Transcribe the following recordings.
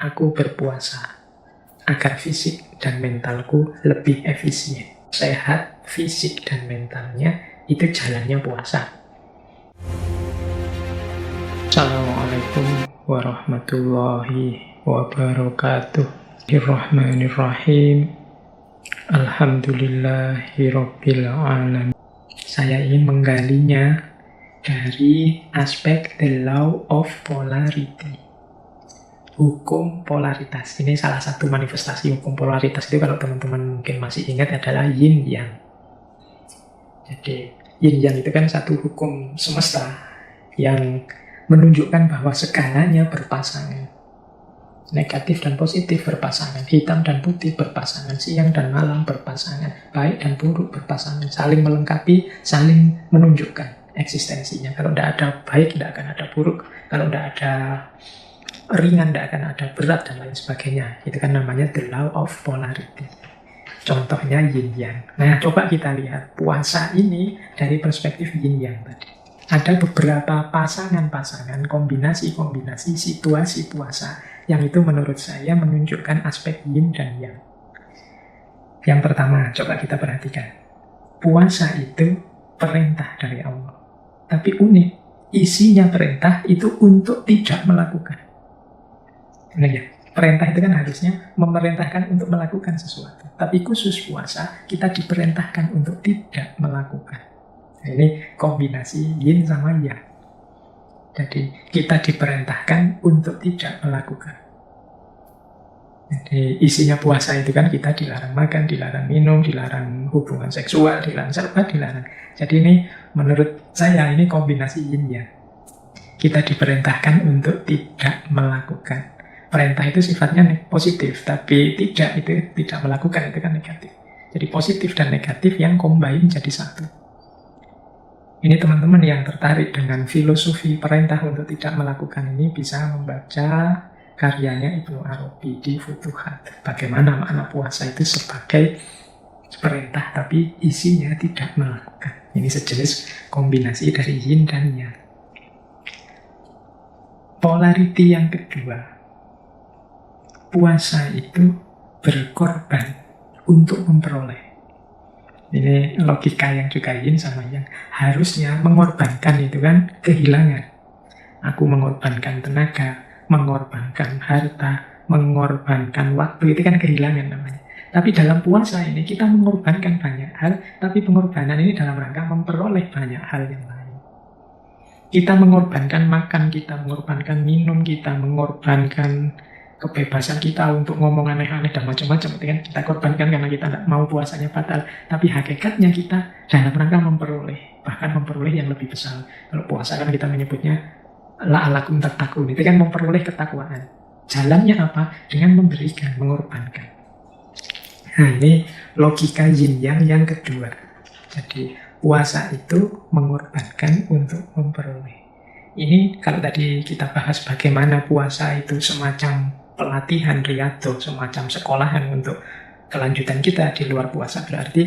Aku berpuasa agar fisik dan mentalku lebih efisien. Sehat fisik dan mentalnya, itu jalannya puasa. Assalamualaikum warahmatullahi wabarakatuh. Bismillahirrahmanirrahim. Alhamdulillahirabbil alamin. Saya ingin menggalinya dari aspek the law of polarity. Hukum polaritas. Ini salah satu manifestasi hukum polaritas itu, kalau teman-teman mungkin masih ingat, adalah yin yang. Jadi yin yang itu kan satu hukum semesta yang menunjukkan bahwa segalanya berpasangan. Negatif dan positif berpasangan, hitam dan putih berpasangan, siang dan malam berpasangan, baik dan buruk berpasangan, saling melengkapi, saling menunjukkan eksistensinya. Kalau tidak ada baik, tidak akan ada buruk. Kalau tidak ada ringan, tidak akan ada berat, dan lain sebagainya. Itu kan namanya the law of polarity. Contohnya yin yang. Nah, coba kita lihat puasa ini dari perspektif yin yang tadi. Ada beberapa pasangan-pasangan, kombinasi-kombinasi situasi puasa yang itu menurut saya menunjukkan aspek yin dan yang. Yang pertama, coba kita perhatikan. Puasa itu perintah dari Allah. Tapi unik, isinya perintah itu untuk tidak melakukan. Nah ya, perintah itu kan harusnya memerintahkan untuk melakukan sesuatu. Tapi khusus puasa, kita diperintahkan untuk tidak melakukan. Nah, ini kombinasi yin sama yang. Jadi kita diperintahkan untuk tidak melakukan. Jadi isinya puasa itu kan kita dilarang makan, dilarang minum, dilarang hubungan seksual, dilarang serba dilarang. Jadi ini menurut saya ini kombinasi yin yang. Kita diperintahkan untuk tidak melakukan. Perintah itu sifatnya positif, tapi tidak melakukan itu kan negatif. Jadi positif dan negatif yang combine jadi satu. Ini teman-teman yang tertarik dengan filosofi perintah untuk tidak melakukan ini bisa membaca karyanya Ibnu Arabi di Futuhat. Bagaimana makna puasa itu sebagai perintah tapi isinya tidak melakukan. Ini sejenis kombinasi dari yin dan yang. Polarity yang kedua. Puasa itu berkorban untuk memperoleh. Ini logika yang juga yin sama yang. Harusnya mengorbankan itu kan kehilangan. Aku mengorbankan tenaga, mengorbankan harta, mengorbankan waktu, itu kan kehilangan namanya. Tapi dalam puasa ini kita mengorbankan banyak hal, tapi pengorbanan ini dalam rangka memperoleh banyak hal yang lain. Kita mengorbankan makan, kita mengorbankan minum, kita mengorbankan kebebasan kita untuk ngomong aneh-aneh dan macam-macam. Itu kan kita korbankan karena kita tidak mau puasanya batal. Tapi hakikatnya kita dalam rangka memperoleh, bahkan memperoleh yang lebih besar. Kalau puasa kan kita menyebutnya la'alakum tattaqun. Itu kan memperoleh ketakwaan. Jalannya apa? Dengan memberikan, mengorbankan. Nah, ini logika yin yang kedua. Jadi puasa itu mengorbankan untuk memperoleh. Ini kalau tadi kita bahas bagaimana puasa itu semacam pelatihan riyadhah, semacam sekolahan untuk kelanjutan kita di luar puasa, berarti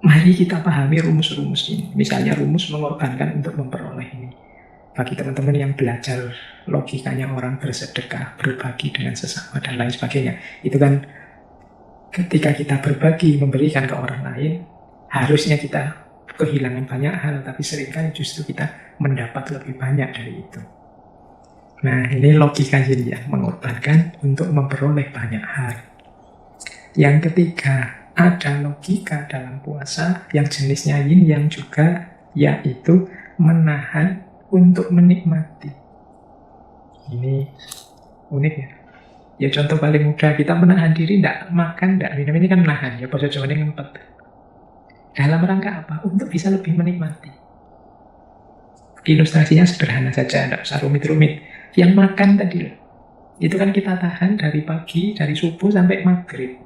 mari kita pahami rumus-rumus ini. Misalnya rumus mengorbankan untuk memperoleh ini. Bagi teman-teman yang belajar logikanya orang bersedekah, berbagi dengan sesama, dan lain sebagainya. Itu kan ketika kita berbagi, memberikan ke orang lain, harusnya kita kehilangan banyak hal, tapi seringkali justru kita mendapat lebih banyak dari itu. Nah, ini logika yin yang mengorbankan untuk memperoleh banyak hal. Yang ketiga, ada logika dalam puasa yang jenisnya yin yang juga, yaitu menahan untuk menikmati. Ini unik ya. Ya contoh paling mudah, kita menahan diri tidak makan, tidak minum, ini kan menahan. Ya bahasa Jawa ini ngempet. Dalam rangka apa? Untuk bisa lebih menikmati. Ilustrasinya sederhana saja, tidak usah rumit-rumit. Yang makan tadi loh, itu kan kita tahan dari pagi, dari subuh sampai maghrib.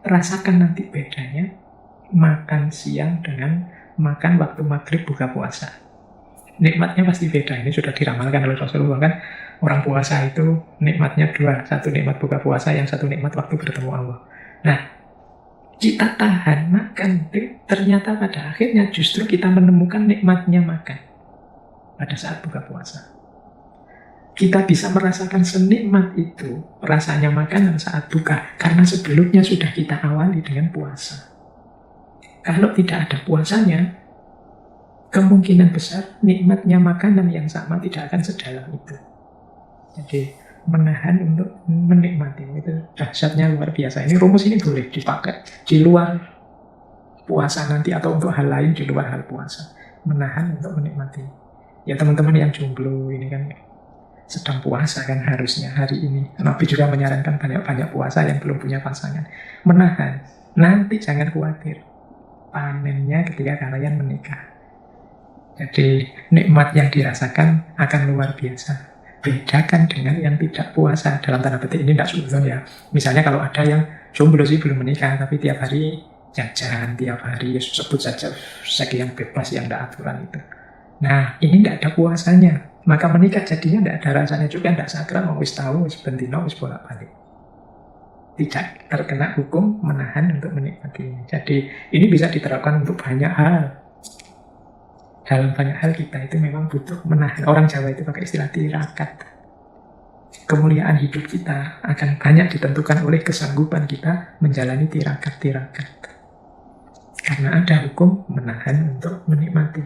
Rasakan nanti bedanya makan siang dengan makan waktu maghrib buka puasa. Nikmatnya pasti beda. Ini sudah diramalkan oleh Rasulullah kan. Orang puasa itu nikmatnya dua. Satu nikmat buka puasa, yang satu nikmat waktu bertemu Allah. Nah, kita tahan makan, ternyata pada akhirnya justru kita menemukan nikmatnya makan pada saat buka puasa. kita bisa merasakan senikmat itu rasanya makanan saat buka karena sebelumnya sudah kita awali dengan puasa. Kalau tidak ada puasanya, kemungkinan besar nikmatnya makanan yang sama tidak akan sedalam itu. Jadi menahan untuk menikmati itu dahsyatnya luar biasa. Ini rumus ini boleh dipakai di luar puasa nanti atau untuk hal lain di luar hal puasa. Menahan untuk menikmati. Ya teman-teman yang jomblo ini kan sedang puasa kan harusnya hari ini. Nabi juga menyarankan banyak-banyak puasa yang belum punya pasangan. Menahan. Nanti jangan khawatir. Panennya ketika kalian menikah. Jadi nikmat yang dirasakan akan luar biasa. Bedakan dengan yang tidak puasa. Dalam tanda petik ini tidak suudon ya. Misalnya kalau ada yang jomblo sih belum menikah tapi tiap hari jajan, tiap hari sebut saja seks yang bebas yang tidak aturan itu. Nah ini tidak ada puasanya. Maka menikah jadinya tidak ada rasanya juga, tidak sakral, wis tahu, wis bentino, wis bolak-balik. Tidak terkena hukum menahan untuk menikmati. Jadi ini bisa diterapkan untuk banyak hal. Dalam banyak hal kita itu memang butuh menahan. Orang Jawa itu pakai istilah tirakat. Kemuliaan hidup kita akan banyak ditentukan oleh kesanggupan kita menjalani tirakat-tirakat. Karena ada hukum menahan untuk menikmati.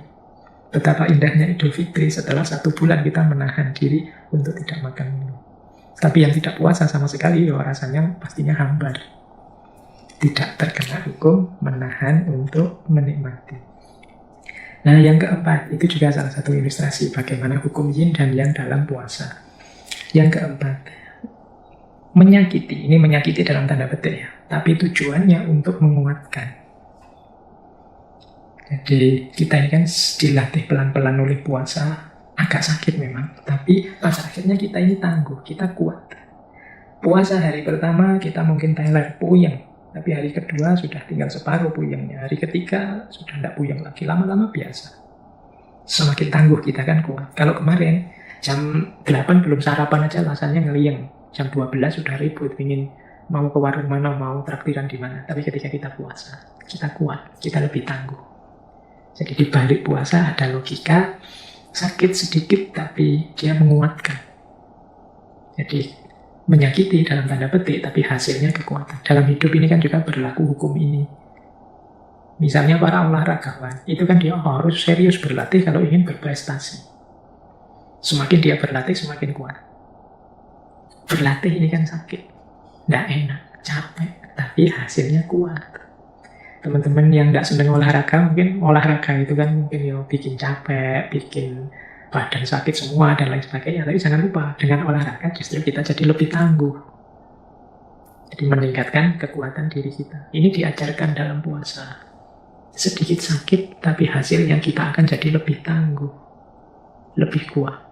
Betapa indahnya Idul Fitri setelah 1 bulan kita menahan diri untuk tidak makan minum. Tapi yang tidak puasa sama sekali, rasanya pastinya hambar. Tidak terkena hukum menahan untuk menikmati. Nah yang keempat, itu juga salah satu ilustrasi bagaimana hukum yin dan yang dalam puasa. Yang keempat, menyakiti. Ini menyakiti dalam tanda petik ya. Tapi tujuannya untuk menguatkan. Jadi kita ini kan dilatih pelan-pelan oleh puasa, agak sakit memang, tapi pada akhirnya kita ini tangguh, kita kuat. Puasa hari pertama kita mungkin teler, puyeng, tapi hari kedua sudah tinggal separuh puyengnya, hari ketiga sudah tidak puyeng lagi, lama-lama biasa. Semakin tangguh kita kan kuat. Kalau kemarin jam 8 belum sarapan aja rasanya ngeliyeng, jam 12 sudah ribut, ingin mau ke warung mana, mau traktiran di mana. Tapi ketika kita puasa, kita kuat, kita lebih tangguh. Jadi di balik puasa ada logika, sakit sedikit tapi dia menguatkan. Jadi menyakiti dalam tanda petik tapi hasilnya kekuatan. Dalam hidup ini kan juga berlaku hukum ini. Misalnya para olahragawan, itu kan dia harus serius berlatih kalau ingin berprestasi. Semakin dia berlatih semakin kuat. Berlatih ini kan sakit, tidak enak, capek, tapi hasilnya kuat. Teman-teman yang nggak seneng olahraga, mungkin olahraga itu kan mungkin ya bikin capek, bikin badan sakit semua dan lain sebagainya. Tapi jangan lupa, dengan olahraga justru kita jadi lebih tangguh. Jadi meningkatkan kekuatan diri kita. Ini diajarkan dalam puasa. Sedikit sakit, tapi hasilnya kita akan jadi lebih tangguh, lebih kuat.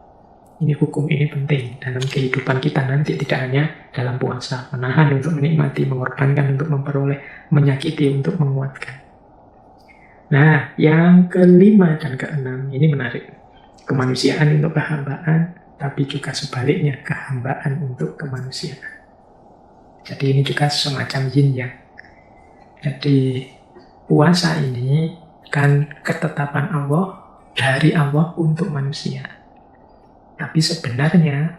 Ini hukum ini penting dalam kehidupan kita nanti, tidak hanya dalam puasa. Menahan untuk menikmati, mengorbankan untuk memperoleh, menyakiti untuk menguatkan. Nah, yang kelima dan keenam, ini menarik. Kemanusiaan untuk kehambaan, tapi juga sebaliknya, kehambaan untuk kemanusiaan. Jadi ini juga semacam yin yang. Jadi puasa ini kan ketetapan Allah, dari Allah untuk manusia. Tapi sebenarnya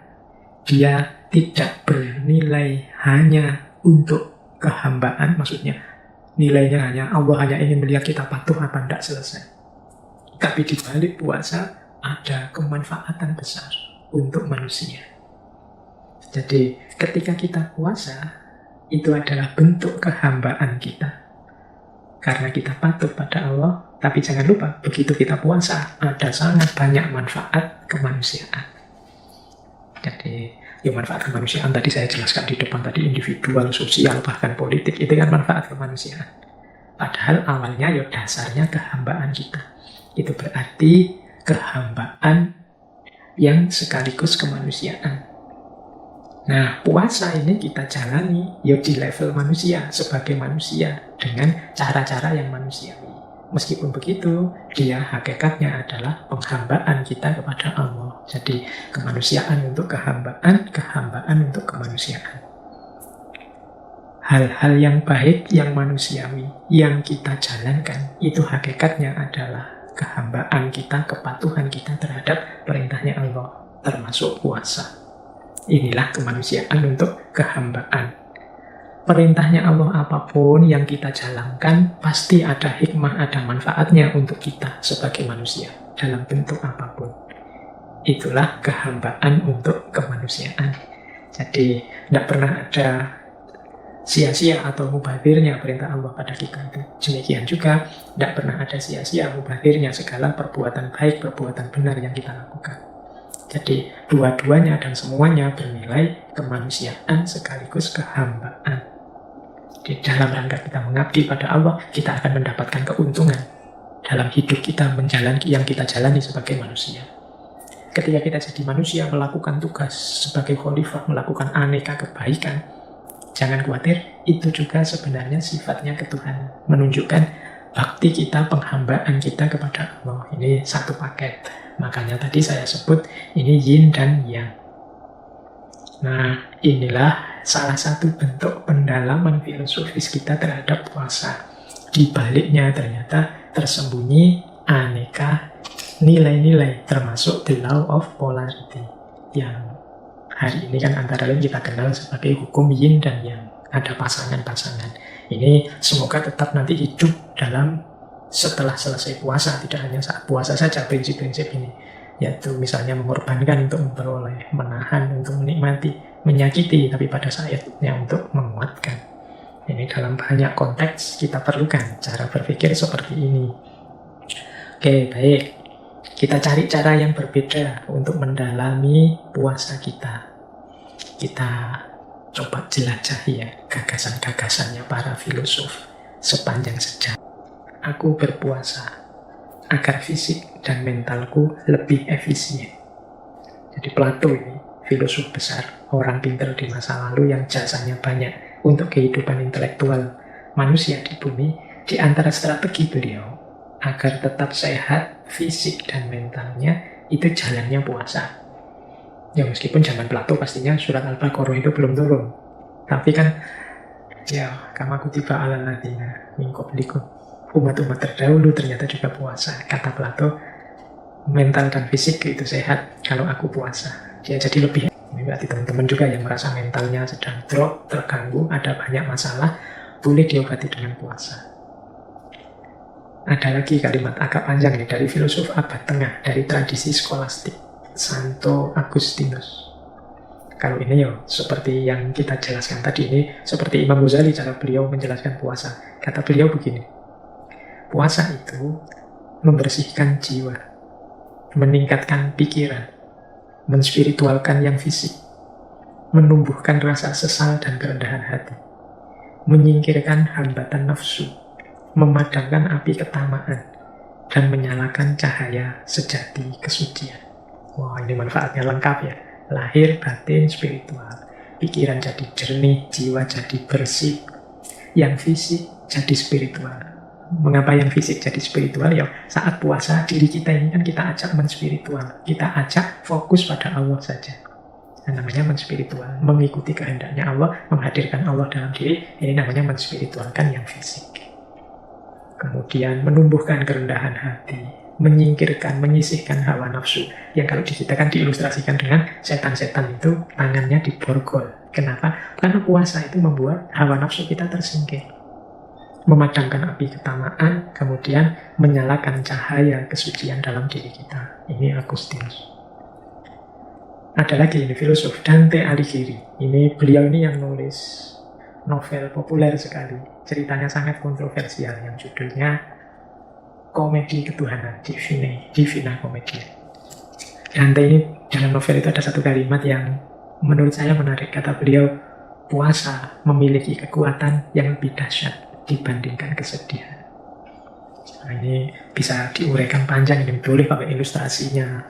dia tidak bernilai hanya untuk kehambaan, maksudnya nilainya hanya Allah hanya ingin melihat kita patuh apa tidak selesai. Tapi di balik puasa ada kemanfaatan besar untuk manusia. Jadi ketika kita puasa itu adalah bentuk kehambaan kita. Karena kita patuh pada Allah, tapi jangan lupa begitu kita puasa ada sangat banyak manfaat kemanusiaan. Jadi, ya manfaat kemanusiaan tadi saya jelaskan di depan tadi, individual, sosial, bahkan politik, itu kan manfaat kemanusiaan. Padahal awalnya ya dasarnya kehambaan kita. Itu berarti kehambaan yang sekaligus kemanusiaan. Nah, puasa ini kita jalani ya di level manusia, sebagai manusia, dengan cara-cara yang manusiawi. Meskipun begitu, dia hakikatnya adalah penghambaan kita kepada Allah. Jadi kemanusiaan untuk kehambaan, kehambaan untuk kemanusiaan. Hal-hal yang baik, yang manusiawi, yang kita jalankan, itu hakikatnya adalah kehambaan kita, kepatuhan kita terhadap perintahnya Allah. termasuk puasa. Inilah kemanusiaan untuk kehambaan. Perintahnya Allah apapun yang kita jalankan, pasti ada hikmah, ada manfaatnya untuk kita sebagai manusia, dalam bentuk apapun. Itulah kehambaan untuk kemanusiaan. Jadi, tidak pernah ada sia-sia atau mubazirnya perintah Allah pada kita itu. Demikian juga, tidak pernah ada sia-sia mubazirnya segala perbuatan baik, perbuatan benar yang kita lakukan. Jadi, dua-duanya dan semuanya bernilai kemanusiaan sekaligus kehambaan. Di dalam rangka kita mengabdi pada Allah, kita akan mendapatkan keuntungan dalam hidup kita menjalani yang kita jalani sebagai manusia. Ketika kita jadi manusia, melakukan tugas sebagai khalifah, melakukan aneka kebaikan, jangan khawatir, itu juga sebenarnya sifatnya ketuhanan, menunjukkan bakti kita, penghambaan kita kepada Allah. Ini satu paket. Makanya tadi saya sebut ini yin dan yang. Nah, inilah salah satu bentuk pendalaman filosofis kita terhadap puasa. Di baliknya ternyata tersembunyi aneka nilai-nilai, termasuk the law of polarity, yang hari ini kan antara lain kita kenal sebagai hukum yin dan yang. Ada pasangan-pasangan. Ini semoga tetap nanti hidup dalam setelah selesai puasa, tidak hanya saat puasa saja prinsip-prinsip ini. Yaitu misalnya mengorbankan untuk memperoleh, menahan untuk menikmati, menyakiti, tapi pada saatnya untuk menguatkan. Ini dalam banyak konteks kita perlukan cara berpikir seperti ini. Oke, baik. Kita cari cara yang berbeda untuk mendalami puasa kita. Kita coba jelajahi ya gagasan-gagasannya para filosof sepanjang sejarah. Aku berpuasa agar fisik dan mentalku lebih efisien. Jadi Plato ini filosof besar, orang pintar di masa lalu yang jasanya banyak untuk kehidupan intelektual manusia di bumi. Di antara strategi beliau agar tetap sehat fisik dan mentalnya, itu jalannya puasa. Ya meskipun zaman Plato pastinya surat Al-Baqarah itu belum turun, tapi kan ya kama kutiba alal ladzina min qablikum, umat-umat terdahulu ternyata juga puasa. Kata Plato, mental dan fisik itu sehat kalau aku puasa. Dia jadi lebih. Ini berarti teman-teman juga yang merasa mentalnya sedang drop, terganggu, ada banyak masalah, boleh diobati dengan puasa. Ada lagi kalimat agak panjang nih dari filosof abad tengah, dari tradisi skolastik, Santo Agustinus. Kalau ini ya seperti yang kita jelaskan tadi, ini seperti Imam Ghazali cara beliau menjelaskan puasa. Kata beliau begini, puasa itu membersihkan jiwa, meningkatkan pikiran, menspiritualkan yang fisik, menumbuhkan rasa sesal dan kerendahan hati, menyingkirkan hambatan nafsu, memadamkan api ketamaan, dan menyalakan cahaya sejati kesucian. Wah, ini manfaatnya lengkap ya. Lahir, batin, spiritual. Pikiran jadi jernih, jiwa jadi bersih. Yang fisik jadi spiritual. Mengapa yang fisik jadi spiritual? Ya, saat puasa, diri kita ini kan kita ajak menspiritual. Kita ajak fokus pada Allah saja. Yang namanya menspiritual. Mengikuti kehendaknya Allah, menghadirkan Allah dalam diri. Ini namanya menspiritualkan yang fisik. Kemudian menumbuhkan kerendahan hati, menyingkirkan, menyisihkan hawa nafsu. Yang kalau diceritakan diilustrasikan dengan setan-setan itu tangannya diborgol. Kenapa? Karena puasa itu membuat hawa nafsu kita tersingkir. Memadamkan api ketamaan, kemudian menyalakan cahaya kesucian dalam diri kita. Ini Agustinus. Ada lagi ini filosof Dante Alighieri. Ini beliau ini yang nulis novel populer sekali. Ceritanya sangat kontroversial yang judulnya Komedi Ketuhanan, Divina Commedia. Dante ini dalam novel itu ada satu kalimat yang menurut saya menarik. Kata beliau, puasa memiliki kekuatan yang lebih dahsyat dibandingkan kesedihan. Nah, ini bisa diuraikan panjang, ini boleh pakai ilustrasinya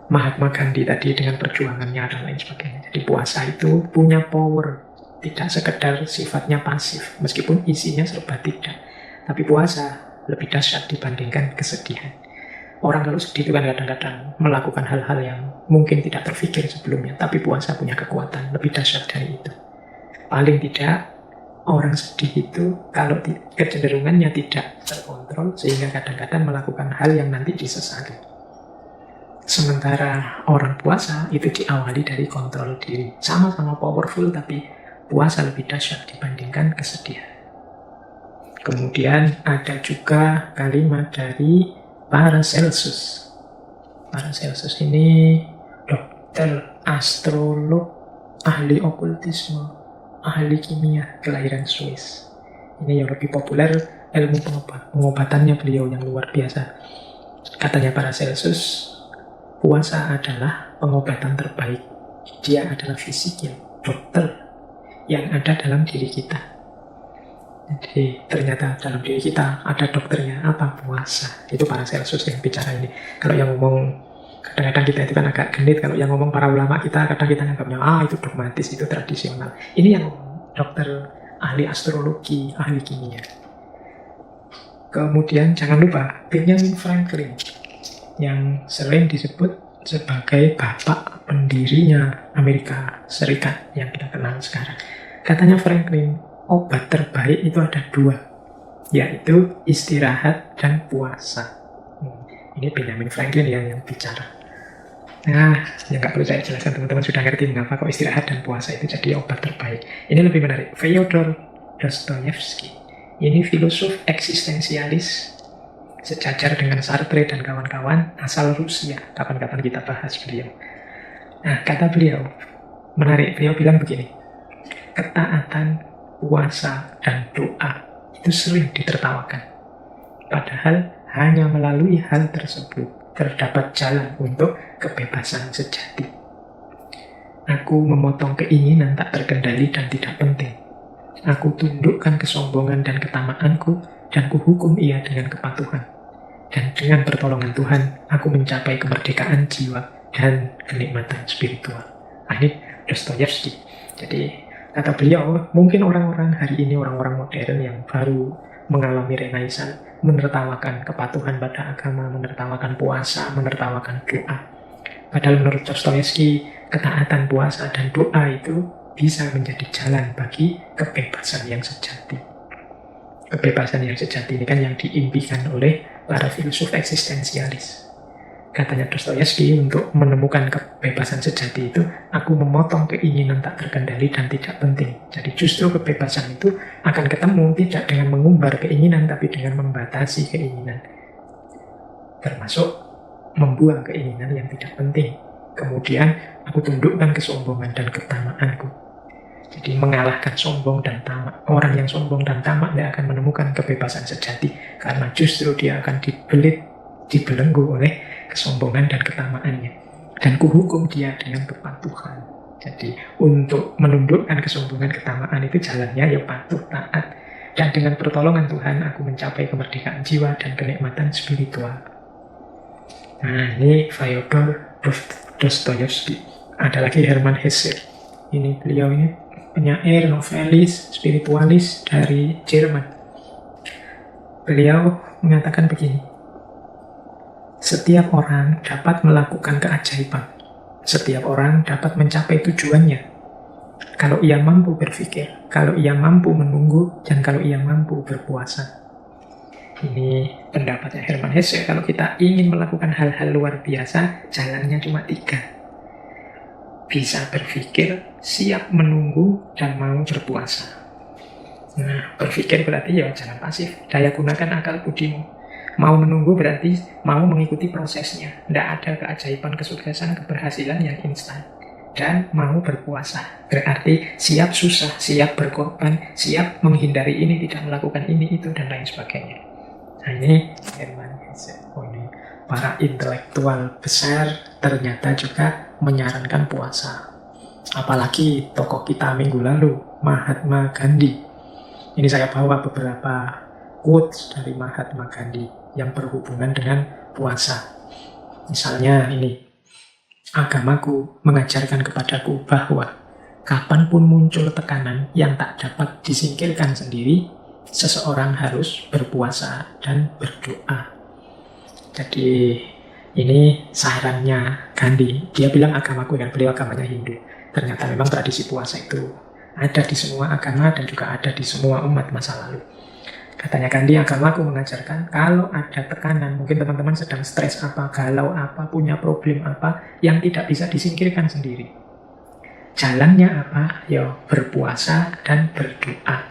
Mahatma Gandhi tadi dengan perjuangannya dan lain sebagainya. Jadi puasa itu punya power, tidak sekedar sifatnya pasif, meskipun isinya serba tidak. Tapi puasa lebih dahsyat dibandingkan kesedihan. Orang kalau sedih itu kan kadang-kadang melakukan hal-hal yang mungkin tidak terfikir sebelumnya, tapi puasa punya kekuatan lebih dahsyat dari itu. Paling tidak, orang sedih itu kalau kecenderungannya tidak terkontrol, sehingga kadang-kadang melakukan hal yang nanti disesali. Sementara orang puasa itu diawali dari kontrol diri. Sama-sama powerful, tapi puasa lebih dahsyat dibandingkan kesedihan. Kemudian ada juga kalimat dari Paracelsus. Paracelsus ini dokter, astrolog, ahli okultisme, ahli kimia, kelahiran Swiss. Ini yang lebih populer, ilmu pengobatannya beliau yang luar biasa. Katanya Paracelsus, puasa adalah pengobatan terbaik. Dia adalah fisikil, dokter yang ada dalam diri kita. Jadi ternyata dalam diri kita ada dokternya, apa? Puasa. Itu Paracelsus yang bicara ini. Kalau yang ngomong, kadang-kadang kita itu kan agak genit. Kalau yang ngomong para ulama kita, kadang kita nganggapnya, itu dogmatis, itu tradisional. Ini yang dokter, ahli astrologi, ahli kimia. Kemudian jangan lupa Benjamin Franklin, yang sering disebut sebagai bapak pendirinya Amerika Serikat yang kita kenal sekarang. Katanya Franklin, obat terbaik itu ada 2, yaitu istirahat dan puasa. Ini Benjamin Franklin yang bicara. Nah, yang nggak perlu saya jelaskan, teman-teman sudah ngerti mengapa kok istirahat dan puasa itu jadi obat terbaik. Ini lebih menarik. Fyodor Dostoyevsky. Ini filosof eksistensialis, sejajar dengan Sartre dan kawan-kawan, asal Rusia. Kapan-kapan kita bahas beliau. Nah, kata beliau, menarik. Beliau bilang begini, ketaatan, puasa, dan doa itu sering ditertawakan. Padahal hanya melalui hal tersebut terdapat jalan untuk kebebasan sejati. Aku memotong keinginan tak terkendali dan tidak penting. Aku tundukkan kesombongan dan ketamaanku, dan kuhukum ia dengan kepatuhan. Dan dengan pertolongan Tuhan, aku mencapai kemerdekaan jiwa dan kenikmatan spiritual. Ini Dostoyevsky. Jadi, kata beliau, mungkin orang-orang hari ini, orang-orang modern yang baru mengalami renaissance, menertawakan kepatuhan pada agama, menertawakan puasa, menertawakan doa. Padahal menurut Dostoyevsky, ketaatan, puasa, dan doa itu bisa menjadi jalan bagi kebebasan yang sejati. Kebebasan yang sejati ini kan yang diimpikan oleh para filsuf eksistensialis. Katanya Dostoyevsky, untuk menemukan kebebasan sejati itu, aku memotong keinginan tak terkendali dan tidak penting. Jadi justru kebebasan itu akan ketemu tidak dengan mengumbar keinginan, tapi dengan membatasi keinginan. Termasuk membuang keinginan yang tidak penting. Kemudian aku tundukkan kesombongan dan ketamaanku. Jadi mengalahkan sombong dan tamak. Orang yang sombong dan tamak tidak akan menemukan kebebasan sejati, karena justru dia akan dibelenggu oleh kesombongan dan ketamaannya. Dan kuhukum dia dengan kepatuhan. Jadi untuk menundukkan kesombongan, ketamaan itu jalannya ya patuh, taat. Dan dengan pertolongan Tuhan aku mencapai kemerdekaan jiwa dan kenikmatan spiritual. Nah, ini Fyodor Dostoyevsky. Ada lagi Hermann Hesse. Ini beliau ini penyair, novelis, spiritualis dari Jerman. Beliau mengatakan begini, setiap orang dapat melakukan keajaiban. Setiap orang dapat mencapai tujuannya. Kalau ia mampu berpikir, kalau ia mampu menunggu, dan kalau ia mampu berpuasa. Ini pendapatnya Hermann Hesse. Kalau kita ingin melakukan hal-hal luar biasa, jalannya cuma 3. Bisa berpikir, siap menunggu, dan mau berpuasa. Nah, berpikir berarti ya jangan pasif. Daya gunakan akal budimu. Mau menunggu berarti mau mengikuti prosesnya. Tidak ada keajaiban, kesuksesan, keberhasilan yang instan. Dan mau berpuasa. Berarti siap susah, siap berkorban, siap menghindari ini, tidak melakukan ini, itu, dan lain sebagainya. Nah, ini Hermann Hesse. Ini para intelektual besar ternyata juga menyarankan puasa. Apalagi tokoh kita minggu lalu, Mahatma Gandhi. Ini saya bawa beberapa quotes dari Mahatma Gandhi yang berhubungan dengan puasa. Misalnya ini, agamaku mengajarkan kepadaku bahwa kapanpun muncul tekanan yang tak dapat disingkirkan sendiri, seseorang harus berpuasa dan berdoa. Jadi ini sarannya Gandhi. Dia bilang agamaku, dan beliau agamanya Hindu. Ternyata memang tradisi puasa itu ada di semua agama dan juga ada di semua umat masa lalu. Katanya Gandhi, agamaku mengajarkan kalau ada tekanan, mungkin teman-teman sedang stres apa, galau apa, punya problem apa, yang tidak bisa disingkirkan sendiri. Jalannya apa? Ya berpuasa dan berdoa.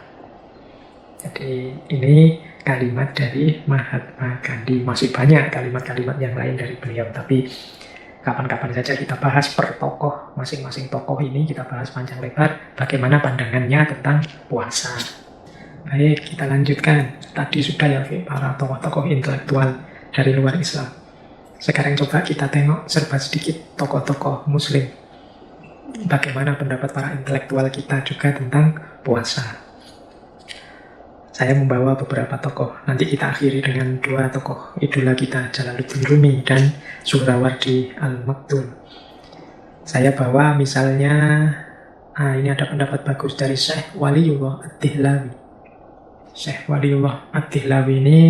Jadi ini kalimat dari Mahatma Gandhi. Masih banyak kalimat-kalimat yang lain dari beliau, tapi kapan-kapan saja kita bahas per tokoh, masing-masing tokoh ini kita bahas panjang lebar bagaimana pandangannya tentang puasa. Baik, kita lanjutkan. Tadi sudah ya para tokoh-tokoh intelektual dari luar Islam. Sekarang coba kita tengok serba sedikit tokoh-tokoh Muslim. Bagaimana pendapat para intelektual kita juga tentang puasa. Saya membawa beberapa tokoh. Nanti kita akhiri dengan dua tokoh idola kita, Jalaluddin Rumi dan Suhrawardi Al-Maktoum. Saya bawa misalnya, ini ada pendapat bagus dari Syekh Waliullah Ad-Dihlawi. Syekh Waliullah Ad-Dihlawi ini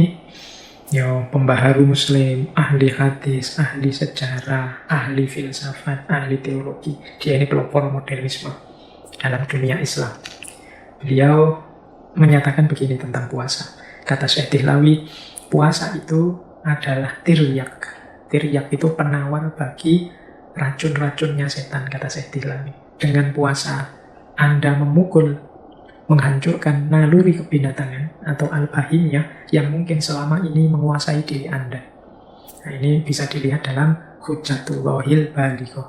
ya pembaharu Muslim, ahli hadis, ahli sejarah, ahli filsafat, ahli teologi. Dia ini pelopor modernisme dalam dunia Islam. Beliau menyatakan begini tentang puasa. Kata Syekh Dihlawi, puasa itu adalah tiryak. Tiryak itu penawar bagi racun-racunnya setan, kata Syekh Dihlawi. Dengan puasa, Anda memukul, menghancurkan naluri kebinatangan atau al-bahimiyah yang mungkin selama ini menguasai diri Anda. Nah, ini bisa dilihat dalam Hujjatullahil Balighah,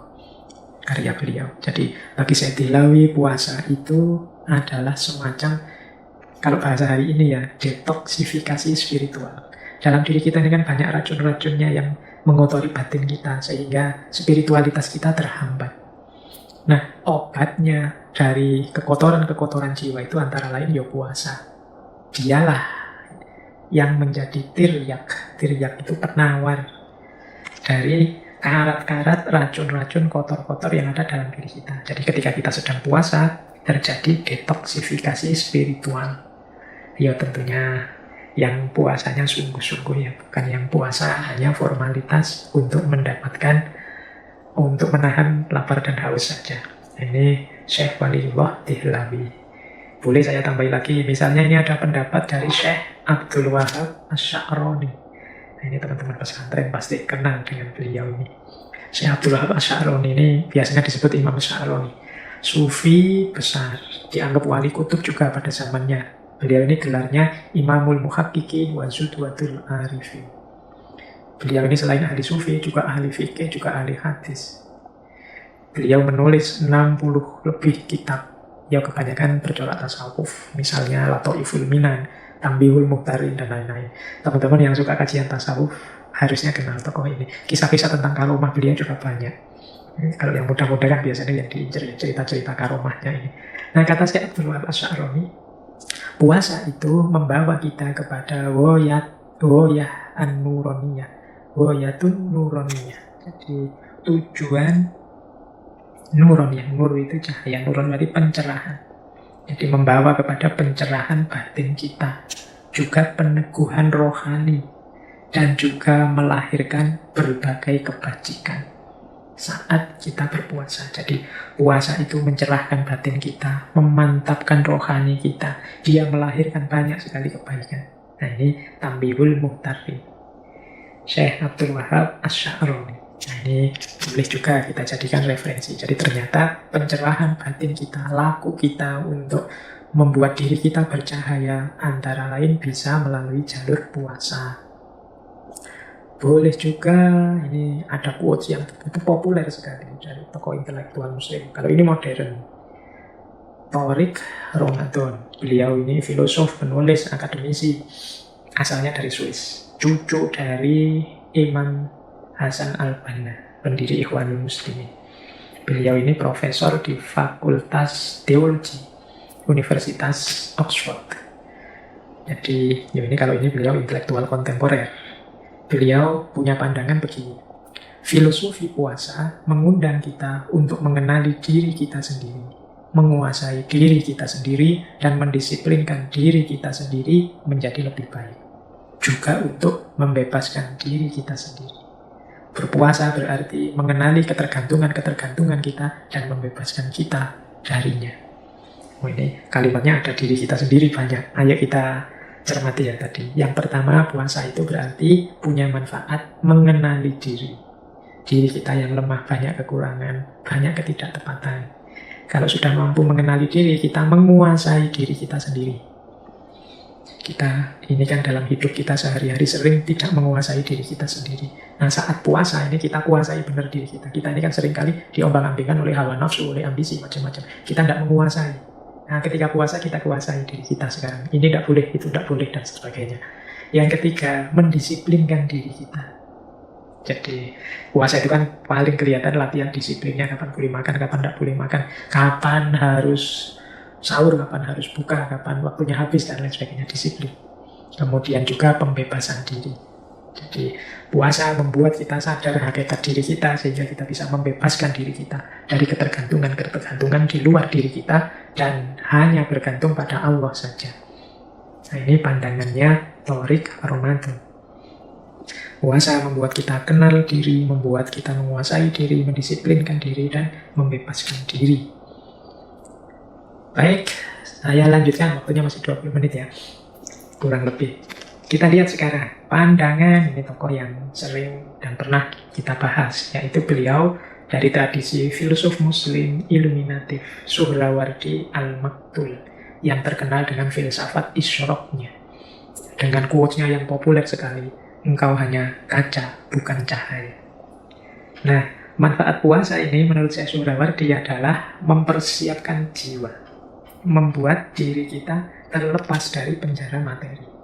karya beliau. Jadi bagi Syekh Dihlawi, puasa itu adalah semacam, kalau bahasa hari ini ya, detoksifikasi spiritual. Dalam diri kita ini kan banyak racun-racunnya yang mengotori batin kita, sehingga spiritualitas kita terhambat. Nah, obatnya dari kekotoran-kekotoran jiwa itu antara lain ya puasa. Dialah yang menjadi tiryak. Tiryak itu penawar dari karat-karat racun-racun kotor-kotor yang ada dalam diri kita. Jadi ketika kita sedang puasa, terjadi detoksifikasi spiritual. Ya tentunya yang puasanya sungguh-sungguh ya, bukan yang puasa hanya formalitas untuk menahan lapar dan haus saja. Ini Syekh Waliullah Dihlawi. Boleh saya tambahin lagi, misalnya ini ada pendapat dari Syekh Abdul Wahab Asy'arani. Nah, ini teman-teman pesantren pasti kenal dengan beliau ini. Syekh Abdul Wahab Asy'arani ini biasanya disebut Imam Asy'arani. Sufi besar, dianggap wali kutub juga pada zamannya. Beliau ini gelarnya Imamul Muhaqqiqin wa Zudwatul Arifin. Beliau ini selain ahli sufi, juga ahli fikih, juga ahli hadis. Beliau menulis 60 lebih kitab. Ya kebanyakan bercorak tasawuf. Misalnya Lataiful Minan, Tambihul Muhtarin, dan lain-lain. Teman-teman yang suka kajian tasawuf harusnya kenal tokoh ini. Kisah-kisah tentang karomah beliau juga banyak. Kalau yang muda-muda kan biasanya yang diincer cerita-cerita karomahnya ini. Nah, kata Syekh Abdul Wahab Asy'arani, puasa itu membawa kita kepada woyah an-nuroniyah. Woyatun nuroniyah. Jadi tujuan nuroniyah. Nur itu cahaya. Nuron berarti pencerahan. Jadi membawa kepada pencerahan batin kita. Juga peneguhan rohani. Dan juga melahirkan berbagai kebajikan saat kita berpuasa. Jadi puasa itu mencerahkan batin kita, memantapkan rohani kita. Dia melahirkan banyak sekali kebaikan. Nah, ini Tambihul Muhtarin, Syekh Abdul Wahab Asy'arani. Nah, ini boleh juga kita jadikan referensi. Jadi ternyata pencerahan batin kita, laku kita untuk membuat diri kita bercahaya, antara lain bisa melalui jalur puasa. Boleh juga, ini ada quotes yang itu populer sekali dari tokoh intelektual muslim. Kalau ini modern, Tariq Ramadan. Beliau ini filosof, penulis, akademisi, asalnya dari Swiss. Cucu dari Imam Hasan al-Banna, pendiri Ikhwanul Muslimin. Beliau ini profesor di Fakultas Teologi Universitas Oxford. Jadi ini kalau ini beliau intelektual kontemporer. Beliau punya pandangan begini. Filosofi puasa mengundang kita untuk mengenali diri kita sendiri, menguasai diri kita sendiri, dan mendisiplinkan diri kita sendiri menjadi lebih baik. Juga untuk membebaskan diri kita sendiri. Berpuasa berarti mengenali ketergantungan-ketergantungan kita dan membebaskan kita darinya. Ini kalimatnya ada diri kita sendiri banyak. Ayo kita cermati ya tadi. Yang pertama, puasa itu berarti punya manfaat mengenali diri. Diri kita yang lemah, banyak kekurangan, banyak ketidaktepatan. Kalau sudah mampu mengenali diri, kita menguasai diri kita sendiri. Kita ini kan dalam hidup kita sehari-hari sering tidak menguasai diri kita sendiri. Nah, saat puasa ini kita kuasai benar diri kita. Kita ini kan seringkali diombang-ambingkan oleh hawa nafsu, oleh ambisi, macam-macam. Kita tidak menguasai. Nah, ketika puasa kita kuasai diri kita sekarang. Ini tidak boleh, itu tidak boleh, dan sebagainya. Yang ketiga, mendisiplinkan diri kita. Jadi puasa itu kan paling kelihatan latihan disiplinnya. Kapan boleh makan, kapan tidak boleh makan. Kapan harus sahur, kapan harus buka, kapan waktunya habis, dan lain sebagainya. Disiplin. Kemudian juga pembebasan diri. Jadi puasa membuat kita sadar hakikat diri kita, sehingga kita bisa membebaskan diri kita dari ketergantungan di luar diri kita, dan hanya bergantung pada Allah saja. Nah, ini pandangannya Thoriq Ramadan. Puasa membuat kita kenal diri, membuat kita menguasai diri, mendisiplinkan diri, dan membebaskan diri. Baik, saya lanjutkan, waktunya masih 20 menit ya, kurang lebih. Kita lihat sekarang pandangan ini tokoh yang sering dan pernah kita bahas, yaitu beliau dari tradisi filsuf muslim iluminatif Suhrawardi Al-Maktul, yang terkenal dengan filsafat isyroknya, dengan quotes-nya yang populer sekali, engkau hanya kaca, bukan cahaya. Nah, manfaat puasa ini menurut saya Suhrawardi adalah mempersiapkan jiwa, membuat diri kita terlepas dari penjara materi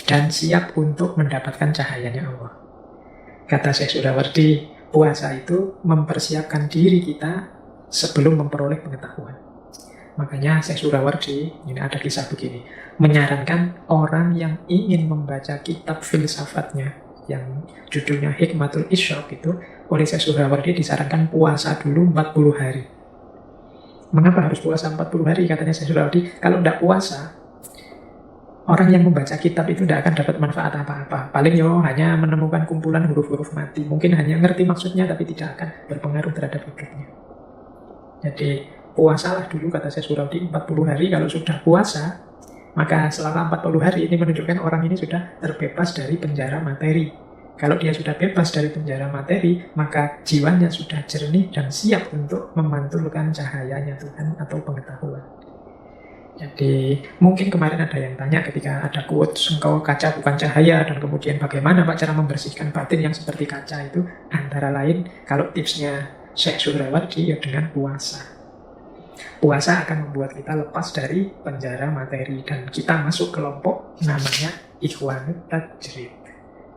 dan siap untuk mendapatkan cahayanya Allah. Kata Syekh Suhrawardi, puasa itu mempersiapkan diri kita sebelum memperoleh pengetahuan. Makanya Syekh Suhrawardi, ini ada kisah begini, menyarankan orang yang ingin membaca kitab filsafatnya yang judulnya Hikmatul Isyraq itu, oleh Syekh Suhrawardi disarankan puasa dulu 40 hari. Mengapa harus puasa 40 hari? Katanya Syekh Suhrawardi, kalau tidak puasa, orang yang membaca kitab itu tidak akan dapat manfaat apa-apa. Paling hanya menemukan kumpulan huruf-huruf mati. Mungkin hanya ngerti maksudnya, tapi tidak akan berpengaruh terhadap hidupnya. Jadi puasalah dulu, kata Syekh Suhrawardi, 40 hari. Kalau sudah puasa, maka selama 40 hari ini menunjukkan orang ini sudah terbebas dari penjara materi. Kalau dia sudah bebas dari penjara materi, maka jiwanya sudah jernih dan siap untuk memantulkan cahayanya Tuhan atau pengetahuan. Jadi mungkin kemarin ada yang tanya ketika ada quotes, engkau kaca bukan cahaya, dan kemudian bagaimana Pak cara membersihkan batin yang seperti kaca itu? Antara lain, kalau tipsnya Syekh Suhrawardi ya dengan puasa. Puasa akan membuat kita lepas dari penjara materi dan kita masuk kelompok namanya Ikhwanut Tajrid.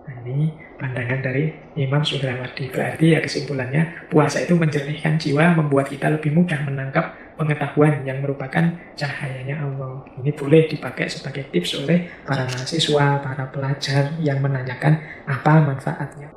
Nah, ini pandangan dari Imam Suhrawardi. Berarti ya kesimpulannya, puasa itu menjernihkan jiwa, membuat kita lebih mudah menangkap pengetahuan yang merupakan cahayanya Allah. Ini boleh dipakai sebagai tips oleh para mahasiswa, para pelajar yang menanyakan apa manfaatnya.